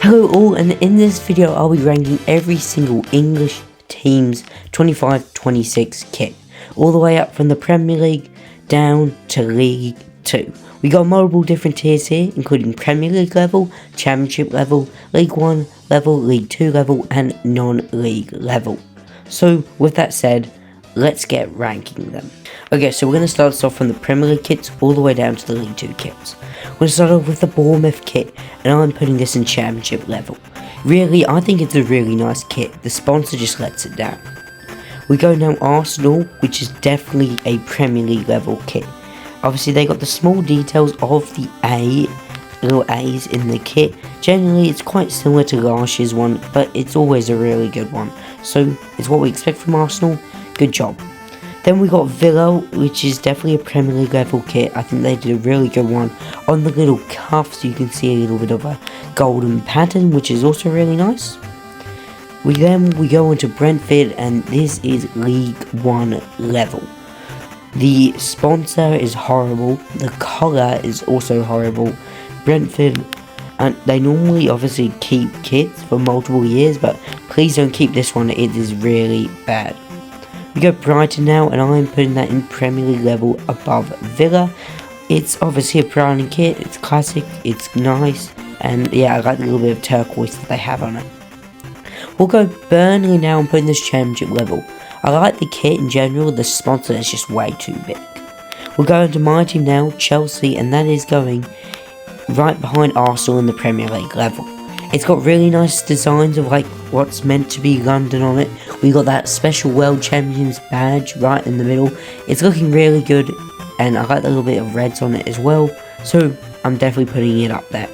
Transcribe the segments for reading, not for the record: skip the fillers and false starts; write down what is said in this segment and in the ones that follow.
Hello all, and in this video I'll be ranking every single English team's 25-26 kit, all the way up from the Premier League down to League 2. We got multiple different tiers here, including Premier League level, Championship level, League 1 level, League 2 level, and non-league level. So with that said, let's get ranking them. Okay, so we're going to start us off from the Premier League kits all the way down to the League 2 kits. We're going to start off with the Bournemouth kit, and I'm putting this in Championship level. Really, I think it's a really nice kit. The sponsor just lets it down. We go now Arsenal, which is definitely a Premier League level kit. Obviously, they got the small details of the little A's in the kit. Generally, it's quite similar to last year's one, but it's always a really good one. So, it's what we expect from Arsenal. Good job. Then we got Villa, which is definitely a Premier League level kit. I think they did a really good one. On the little cuffs, you can see a little bit of a golden pattern, which is also really nice. We go into Brentford, and this is League 1 level. The sponsor is horrible. The colour is also horrible. Brentford, and they normally obviously keep kits for multiple years, but please don't keep this one. It is really bad. We go Brighton now, and I'm putting that in Premier League level above Villa. It's obviously a Browning kit, it's classic, it's nice, and yeah, I like the little bit of turquoise that they have on it. We'll go Burnley now and put in this Championship level. I like the kit in general, the sponsor is just way too big. We'll go into my team now, Chelsea, and that is going right behind Arsenal in the Premier League level. It's got really nice designs of like what's meant to be London on it. We got that special World Champions badge right in the middle. It's looking really good, and I like the little bit of reds on it as well. So I'm definitely putting it up there.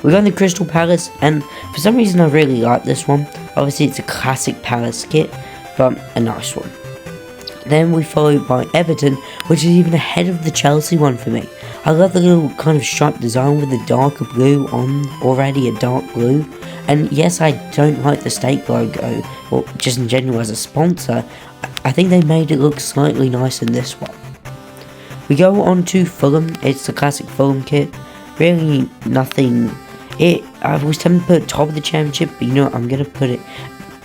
We're going to Crystal Palace, and for some reason I really like this one. Obviously it's a classic Palace kit, but a nice one. Then we followed by Everton, which is even ahead of the Chelsea one for me. I love the little kind of striped design with the darker blue on already a dark blue. And yes, I don't like the Stake logo, or just in general as a sponsor. I think they made it look slightly nicer in this one. We go on to Fulham. It's the classic Fulham kit. Really nothing. I was tempted to put it top of the Championship, but you know what, I'm going to put it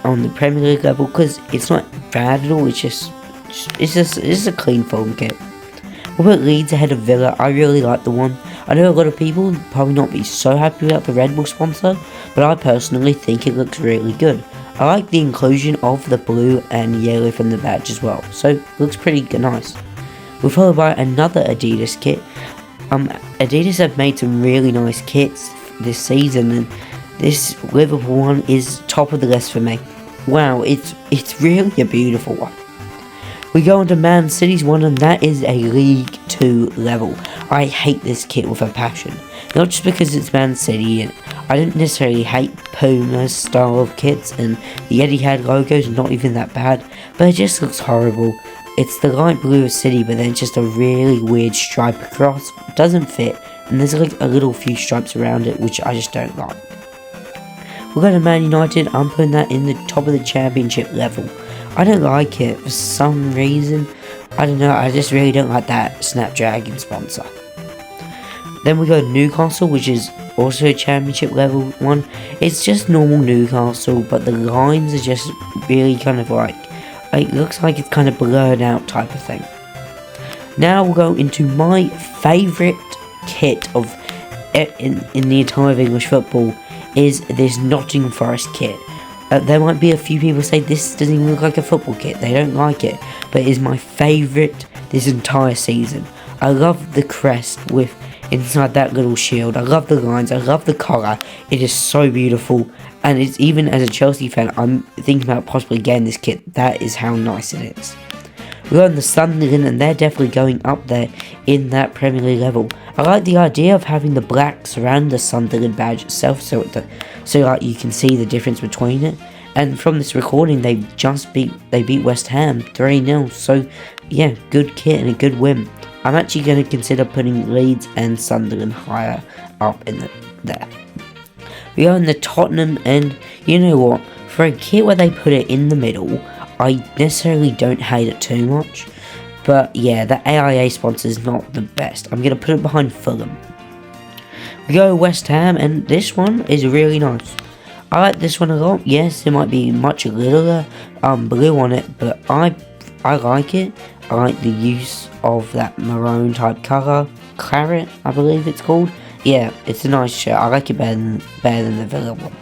on the Premier League level because it's not bad at all. It's just a clean Fulham kit. We'll put Leeds ahead of Villa. I really like the one. I know a lot of people would probably not be so happy about the Red Bull sponsor, but I personally think it looks really good. I like the inclusion of the blue and yellow from the badge as well, so it looks pretty nice. We're followed by another Adidas kit. Adidas have made some really nice kits this season, and this Liverpool one is top of the list for me. Wow, it's really a beautiful one. We go on to Man City's one, and that is a League 2 level. I hate this kit with a passion. Not just because it's Man City, and I don't necessarily hate Puma's style of kits, and the Etihad logo is not even that bad, but it just looks horrible. It's the light blue of City, but then just a really weird stripe across. It doesn't fit, and there's like a little few stripes around it, which I just don't like. We'll go to Man United. I'm putting that in the top of the Championship level. I don't like it for some reason. I don't know, I just really don't like that Snapdragon sponsor. Then we go to Newcastle, which is also a Championship level one. It's just normal Newcastle, but the lines are just really kind of like, it looks like it's kind of blurred out type of thing. Now we'll go into my favourite kit of in the entire of English football is this Nottingham Forest kit. There might be a few people say this doesn't even look like a football kit, they don't like it, but it is my favourite this entire season. I love the crest with inside that little shield, I love the lines, I love the colour, it is so beautiful, and it's even as a Chelsea fan, I'm thinking about possibly getting this kit. That is how nice it is. We're on the Sunderland, and they're definitely going up there in that Premier League level. I like the idea of having the black surround the Sunderland badge itself, so like you can see the difference between it. And from this recording, they beat West Ham 3-0. So yeah, good kit and a good win. I'm actually going to consider putting Leeds and Sunderland higher up in there. We go in the Tottenham, and you know what? For a kit where they put it in the middle, I necessarily don't hate it too much. But yeah, the AIA sponsor is not the best. I'm going to put it behind Fulham. We go West Ham, and this one is really nice. I like this one a lot. Yes, it might be much littler blue on it, but I like it. I like the use of that maroon type colour. Claret, I believe it's called. Yeah, it's a nice shirt. I like it better than the Villa one.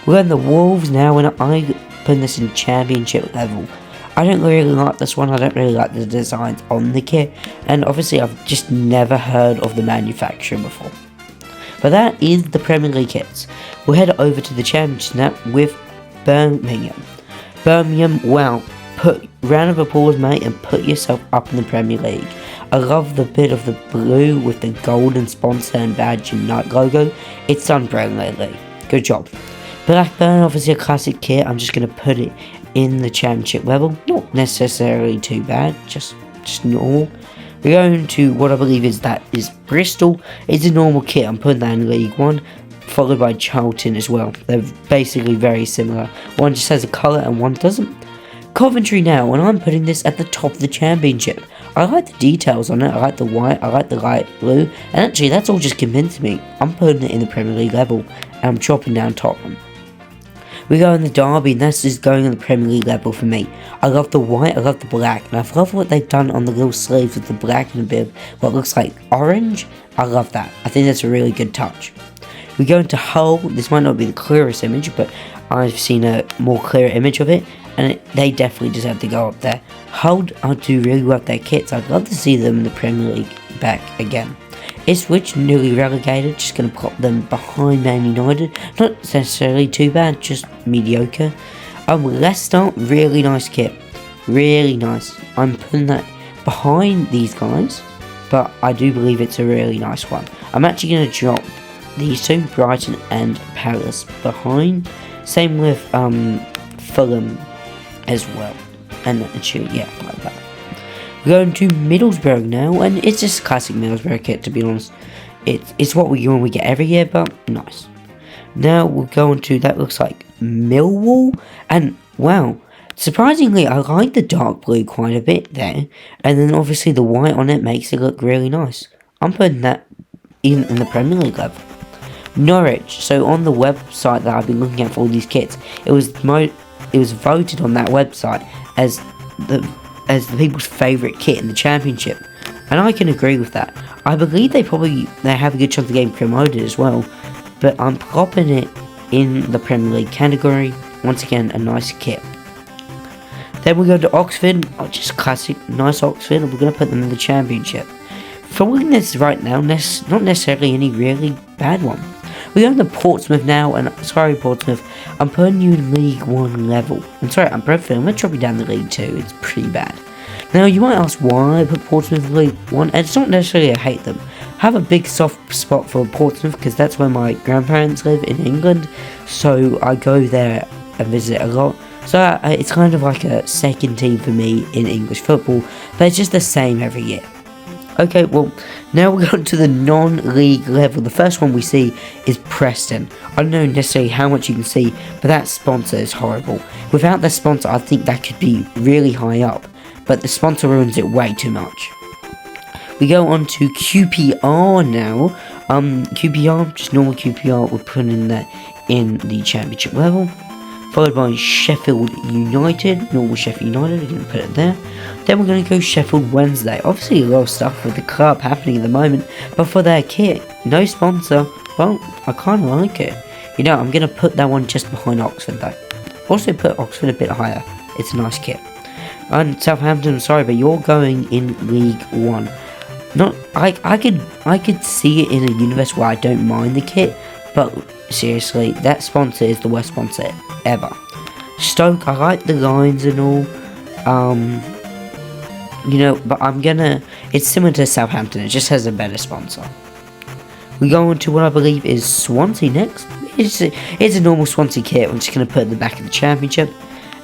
We're on the Wolves now, and I put this in championship level. I don't really like this one. I don't really like the designs on the kit, and obviously I've just never heard of the manufacturer before. But that is the Premier League kits. We'll head over to the Championship now with Birmingham. Birmingham, wow, round of applause, mate, and put yourself up in the Premier League. I love the bit of the blue with the golden sponsor and badge and Nike logo. It's done brilliantly. Good job. Blackburn, obviously a classic kit. I'm just going to put it in the Championship level. Not necessarily too bad, just normal. We're going to what I believe is Bristol. It's a normal kit. I'm putting that in League 1, followed by Charlton as well. They're basically very similar. One just has a colour and one doesn't. Coventry now, and I'm putting this at the top of the Championship. I like the details on it. I like the white. I like the light blue. And actually, that's all just convinced me. I'm putting it in the Premier League level, and I'm chopping down Tottenham. We go in the Derby, and that's just going in the Premier League level for me. I love the white, I love the black, and I love what they've done on the little sleeves with the black and a bit of what looks like orange. I love that. I think that's a really good touch. We go into Hull. This might not be the clearest image, but I've seen a more clear image of it, and they definitely deserve to go up there. Hull, I do really love their kits. I'd love to see them in the Premier League back again. Ipswich, newly relegated, just going to pop them behind Man United. Not necessarily too bad, just mediocre. Leicester, really nice kit. Really nice. I'm putting that behind these guys, but I do believe it's a really nice one. I'm actually going to drop these two, Brighton and Palace, behind. Same with Fulham as well. And actually, yeah, like that. We're going to Middlesbrough now, and it's just a classic Middlesbrough kit, to be honest. It's what we normally get every year, but nice. Now we'll go on to, that looks like Millwall, and wow, surprisingly I like the dark blue quite a bit there, and then obviously the white on it makes it look really nice. I'm putting that in the Premier League level. Norwich, so on the website that I've been looking at for all these kits, it was voted on that website as the people's favourite kit in the Championship, and I can agree with that. I believe they have a good chance of getting promoted as well, but I'm plopping it in the Premier League category. Once again, a nice kit. Then we go to Oxford, just classic, nice Oxford, and we're going to put them in the Championship. Following this right now, not necessarily any really bad one. We go to Portsmouth now, and sorry Portsmouth, I'm putting you in League 1 level. I'm sorry, I'm Brentford, I'm going to drop you down to League 2, it's pretty bad. Now you might ask why I put Portsmouth in League 1, and it's not necessarily I hate them. I have a big soft spot for Portsmouth because that's where my grandparents live in England, so I go there and visit a lot. So it's kind of like a second team for me in English football, but it's just the same every year. Okay, well, now we're going to the non-league level. The first one we see is Preston. I don't know necessarily how much you can see, but that sponsor is horrible. Without the sponsor, I think that could be really high up, but the sponsor ruins it way too much. We go on to QPR now. QPR, just normal QPR, we're putting that in the Championship level. Followed by Sheffield United, normal Sheffield United, we're going to put it there. Then we're going to go Sheffield Wednesday. Obviously a lot of stuff with the club happening at the moment, but for their kit, no sponsor, well, I kind of like it. You know, I'm going to put that one just behind Oxford though. Also put Oxford a bit higher, it's a nice kit. And Southampton, I'm sorry, but you're going in League 1. I could see it in a universe where I don't mind the kit, but seriously, that sponsor is the worst sponsor ever. Stoke, I like the lines and all, you know, but it's similar to Southampton, it just has a better sponsor. We go on to what I believe is Swansea next. It's a normal Swansea kit, I'm just going to put it in the back of the Championship.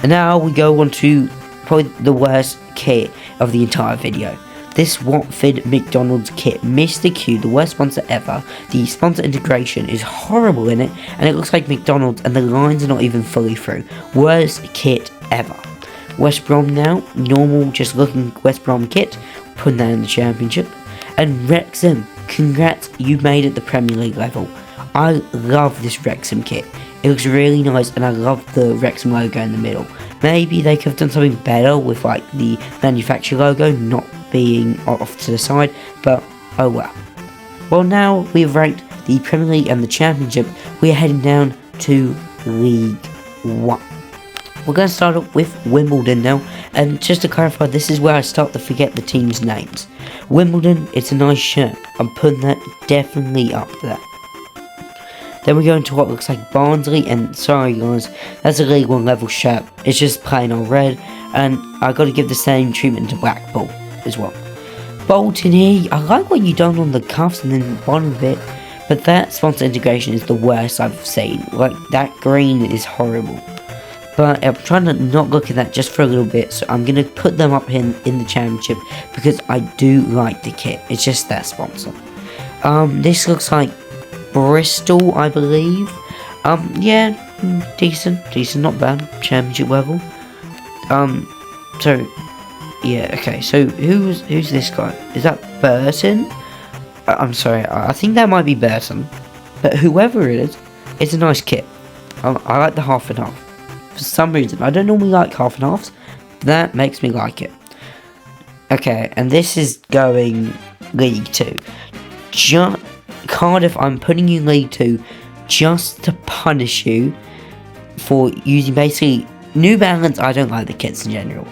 And now we go on to probably the worst kit of the entire video. This Watford McDonald's kit, Mr. Q, the worst sponsor ever. The sponsor integration is horrible in it, and it looks like McDonald's, and the lines are not even fully through. Worst kit ever. West Brom now, normal, just looking West Brom kit, putting that in the Championship. And Wrexham, congrats, you made it the Premier League level. I love this Wrexham kit. It looks really nice, and I love the Wrexham logo in the middle. Maybe they could have done something better with like the manufacturer logo not being off to the side, but oh well. Well, now we've ranked the Premier League and the Championship, we are heading down to League 1. We're going to start up with Wimbledon now, and just to clarify, this is where I start to forget the teams' names. Wimbledon, it's a nice shirt. I'm putting that definitely up there. Then we go into what looks like Barnsley, and sorry guys, that's a League 1 level shirt. It's just plain old red, and I got to give the same treatment to Blackpool as well. Bolton here, I like what you done on the cuffs and then the bottom of it, but that sponsor integration is the worst I've seen. Like, that green is horrible. But I'm trying to not look at that just for a little bit, so I'm going to put them up in the Championship because I do like the kit. It's just that sponsor. This looks like Bristol, I believe. Yeah, decent, not bad. Championship level. So yeah, okay. So who's this guy? Is that Burton? I'm sorry, I think that might be Burton. But whoever it is, it's a nice kit. I like the half and half. For some reason, I don't normally like half and halves. That makes me like it. Okay, and this is going League 2. Cardiff, I'm putting you in League 2 just to punish you for using basically New Balance. I don't like the kits in general.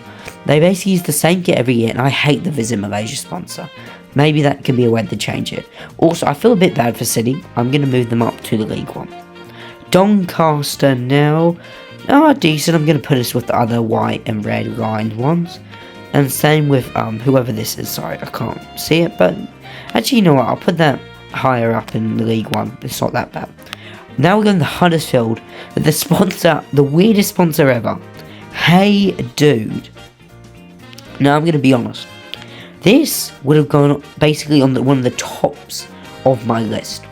They basically use the same kit every year, and I hate the Visit Malaysia sponsor. Maybe that can be a way to change it. Also, I feel a bit bad for City. I'm going to move them up to the League 1. Doncaster now. Oh, decent. I'm going to put us with the other white and red lined ones. And same with whoever this is. Sorry, I can't see it. But actually, you know what? I'll put that higher up in the League 1. It's not that bad. Now we're going to Huddersfield with the sponsor, the weirdest sponsor ever. Hey Dude. Now I'm going to be honest. This would have gone basically on one of the tops of my list.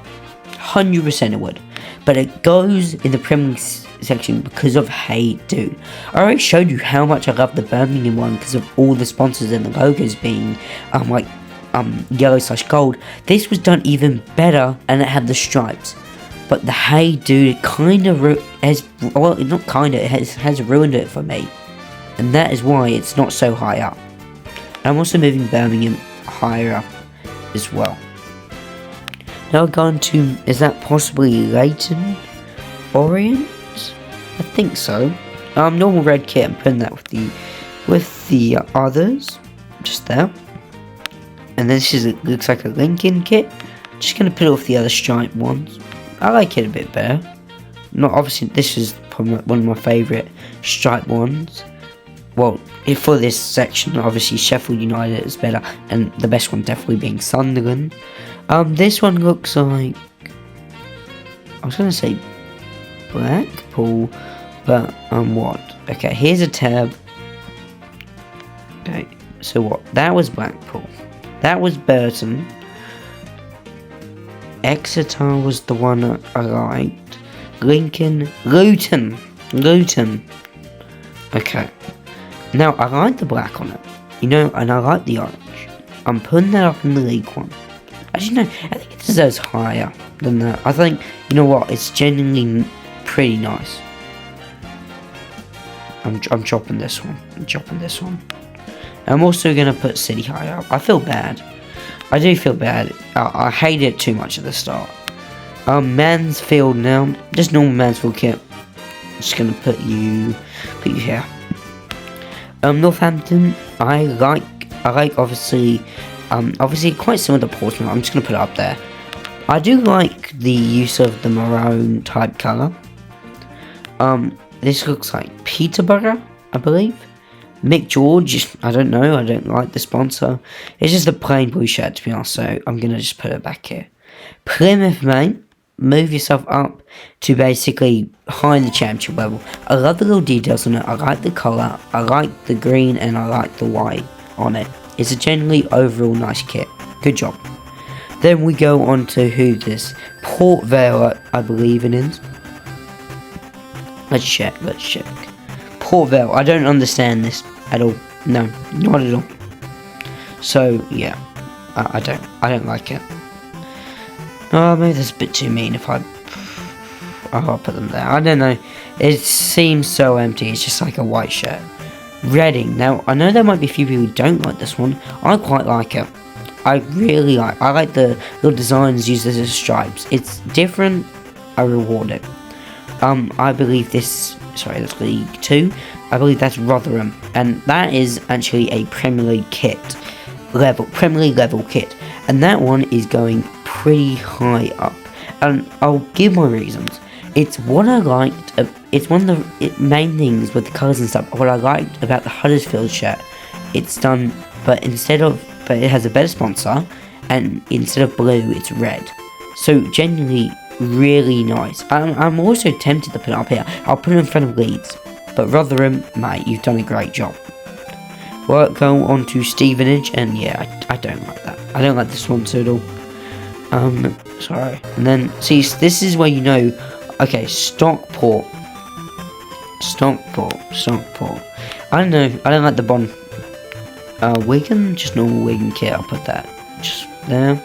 100% it would. But it goes in the Premier League section because of Hey Dude. I already showed you how much I love the Birmingham one because of all the sponsors and the logos being yellow/gold. This was done even better, and it had the stripes. But the Hey Dude, it kind of has ruined it for me, and that is why it's not so high up. I'm also moving Birmingham higher up as well. Now we're going to, is that possibly Leyton Orient? I think so. Normal red kit. I'm putting that with the others, just there. And this looks like a Lincoln kit. Just gonna put it with the other striped ones. I like it a bit better. Not obviously. This is probably one of my favourite striped ones. Well, for this section, obviously Sheffield United is better, and the best one definitely being Sunderland. This one looks like, I was gonna say Blackpool, but what? Okay, here's a tab. Okay, so what? That was Blackpool. That was Burton. Exeter was the one I liked. Lincoln, Luton. Okay. Now, I like the black on it, and I like the orange. I'm putting that up in the League 1. Actually, no, I think it deserves higher than that. I think, you know what, it's genuinely pretty nice. I'm chopping this one. I'm also going to put City higher up. I feel bad. I do feel bad. I hate it too much at the start. Mansfield now. Just normal Mansfield kit. Just going to put you here. Northampton, I like obviously quite similar to Portsmouth. I'm just gonna put it up there. I do like the use of the maroon type colour. This looks like Peterborough, I believe. Mick George, I don't know. I don't like the sponsor. It's just a plain blue shirt, to be honest. So I'm gonna just put it back here. Plymouth, mate. Move yourself up to basically high in the Championship level. I love the little details on it. I like the colour. I like the green, and I like the white on it. It's a generally overall nice kit. Good job. Then we go on to who this Port Vale, I believe it is. Let's check. Port Vale. I don't understand this at all. No, not at all. So yeah, I don't like it. Oh, maybe that's a bit too mean if I'll put them there. I don't know. It seems so empty. It's just like a white shirt. Reading. Now, I know there might be a few people who don't like this one. I quite like it. I like the little designs used as stripes. It's different. I reward it. I believe that's League 2. I believe that's Rotherham. And that is actually a Premier League level kit. And that one is going pretty high up. And I'll give my reasons. It's what I liked. It's one of the main things with the colours and stuff. What I liked about the Huddersfield shirt, it's done, but it has a better sponsor, and instead of blue, it's red. So genuinely, really nice. I'm also tempted to put it up here. I'll put it in front of Leeds, but Rotherham, mate, you've done a great job. Well, go on to Stevenage, and yeah, I don't like that. I don't like the sponsor at all. Sorry. And then, see, this is where you know. Okay, Stockport. I don't know. I don't like the Bond. Wigan, just normal Wigan kit. I'll put that just there.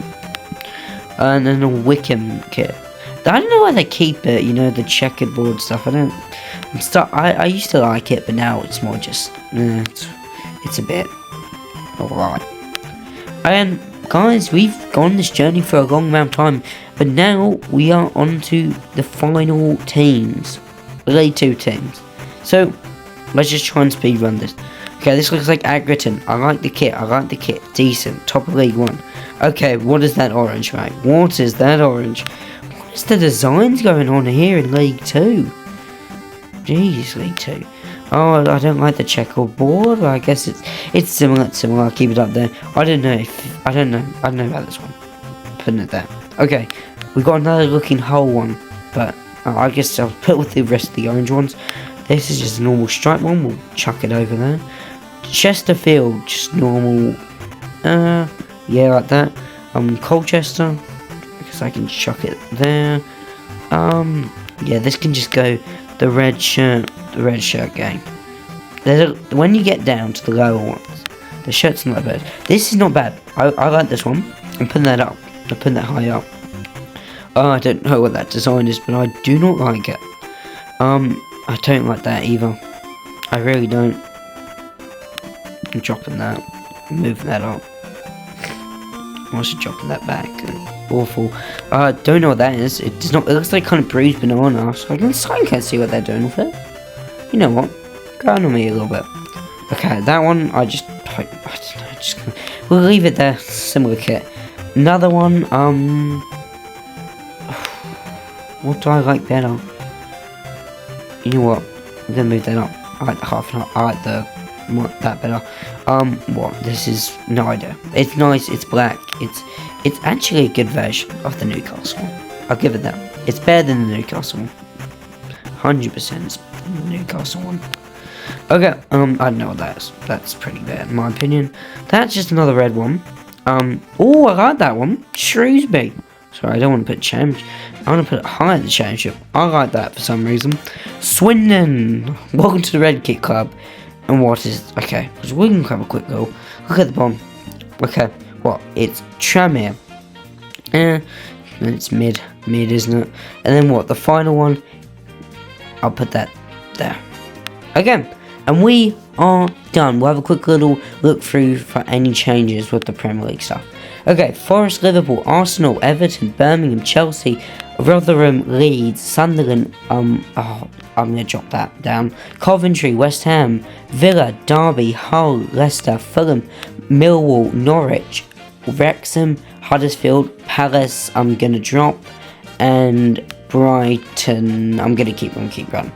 And then a Wickham kit. I don't know why they keep it. You know, the checkerboard stuff. I used to like it, but now it's more just. It's a bit alright. And guys, we've gone this journey for a long amount of time, but now we are on to the final teams. League 2 teams. So, let's just try and speedrun this. Okay, this looks like Accrington. I like the kit. Decent. Top of League 1. Okay, what is that orange, mate? What is that orange? What is the designs going on here in League 2? Jeez, League 2. Oh, I don't like the checkerboard. I guess it's similar. I'll keep it up there. I don't know about this one. Putting it there. Okay, we've got another looking whole one, but I guess I'll put it with the rest of the orange ones. This is just a normal stripe one. We'll chuck it over there. Chesterfield, just normal. Yeah, like that. Colchester, because I can chuck it there. Yeah, this can just go the red shirt game. When you get down to the lower ones, the shirt's not bad. This is not bad. I like this one. I'm putting that up. I'm putting that high up. I don't know what that design is, but I do not like it. I don't like that either. I really don't. I'm dropping that. Moving that up. I'm also dropping that back. Awful. Don't know what that is. It does not. It looks like kind of bruised banana. So I can't see what they're doing with it. You know what? Go on me a little bit. Okay, that one I don't know. We'll leave it there. Similar kit. Another one. What do I like better? You know what? I'm gonna move that up. I like the half and half. I like that better. What? This is no idea. It's nice. It's black. It's actually a good version of the Newcastle one. I'll give it that. It's better than the Newcastle one. 100% it's better than the Newcastle one. Okay. I don't know what that is. That's pretty bad in my opinion. That's just another red one. Oh, I like that one. Shrewsbury. Sorry, I don't want to put championship. I want to put it higher than the championship. I like that for some reason. Swindon. Welcome to the Red Kit Club. And what is... Okay, we can have a quick go. Look at the bottom. Okay, what? It's Tranmere. It's mid, isn't it? And then what? The final one. I'll put that there. Again. And we are done. We'll have a quick little look through for any changes with the Premier League stuff. Okay, Forest, Liverpool, Arsenal, Everton, Birmingham, Chelsea, Rotherham, Leeds, Sunderland, I'm going to jot that down, Coventry, West Ham, Villa, Derby, Hull, Leicester, Fulham, Millwall, Norwich, Wrexham, Huddersfield, Palace, I'm going to drop, and Brighton, I'm going to keep going.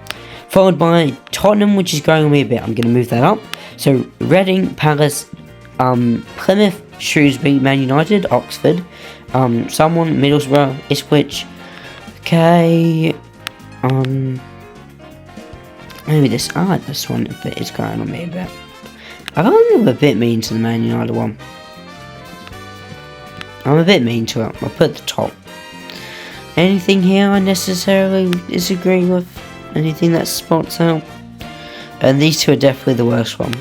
Followed by Tottenham, which is growing on me a bit, I'm going to move that up. So, Reading, Palace, Plymouth, Shrewsbury, Man United, Oxford, someone, Middlesbrough, Ipswich, okay, maybe this, I like this one a bit, it's going on me a bit. I think I'm a bit mean to the Man United one. I'm a bit mean to it, I'll put the top. Anything here I necessarily disagree with? Anything that spots out? And these two are definitely the worst one.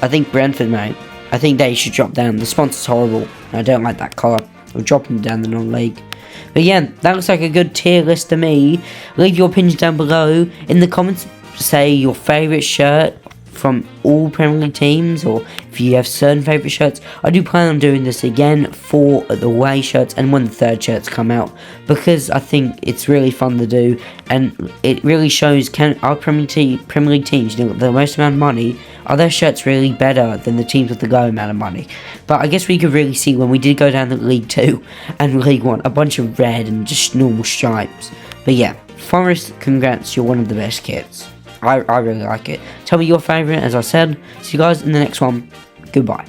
I think Brentford, mate. I think they should drop down. The sponsor's horrible. I don't like that colour. or dropping down the non-league. But yeah, that looks like a good tier list to me. Leave your opinions down below. In the comments, say your favourite shirt from all Premier League teams, or if you have certain favourite shirts. I do plan on doing this again for the away shirts and when the third shirts come out, because I think it's really fun to do, and it really shows, can our Premier League teams, the most amount of money, are their shirts really better than the teams with the low amount of money? But I guess we could really see when we did go down to League 2 and League 1, a bunch of red and just normal stripes. But yeah, Forest, congrats, you're one of the best kits. I really like it. Tell me your favourite, as I said. See you guys in the next one. Goodbye.